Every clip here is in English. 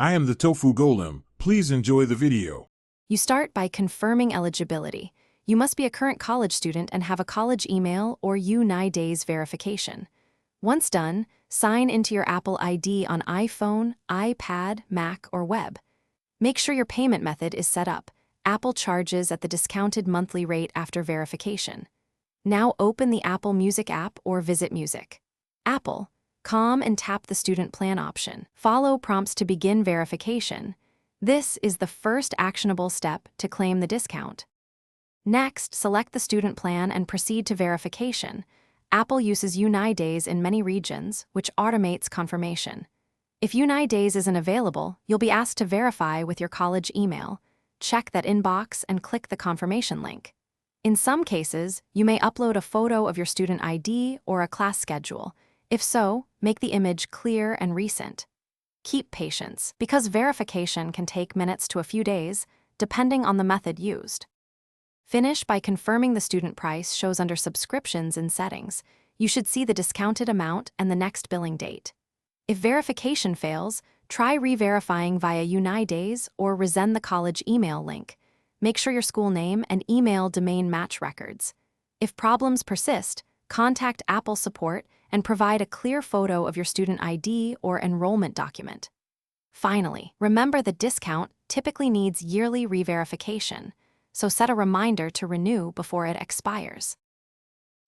I am the Tofu Golem. Please enjoy the video. You start by confirming eligibility. You must be a current college student and have a college email or U9 verification. Once done, sign into your Apple ID on iPhone, iPad, Mac, or web. Make sure your payment method is set up. Apple charges at the discounted monthly rate after verification. Now open the Apple Music app or Visit Music. Apple, calm and tap the student plan option. Follow prompts to begin verification. This is the first actionable step to claim the discount. Next, select the student plan and proceed to verification. Apple uses U9 days in many regions, which automates confirmation. If U9 days isn't available, you'll be asked to verify with your college email. Check that inbox and click the confirmation link. In some cases, you may upload a photo of your student ID or a class schedule. If so, make the image clear and recent. Keep patience, because verification can take minutes to a few days, depending on the method used. Finish by confirming the student price shows under Subscriptions in Settings. You should see the discounted amount and the next billing date. If verification fails, try re-verifying via U9 days or resend the college email link. Make sure your school name and email domain match records. If problems persist, contact Apple support and provide a clear photo of your student ID or enrollment document. Finally, remember the discount typically needs yearly re-verification, so set a reminder to renew before it expires.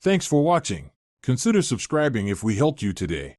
Thanks for watching. Consider subscribing if we helped you today.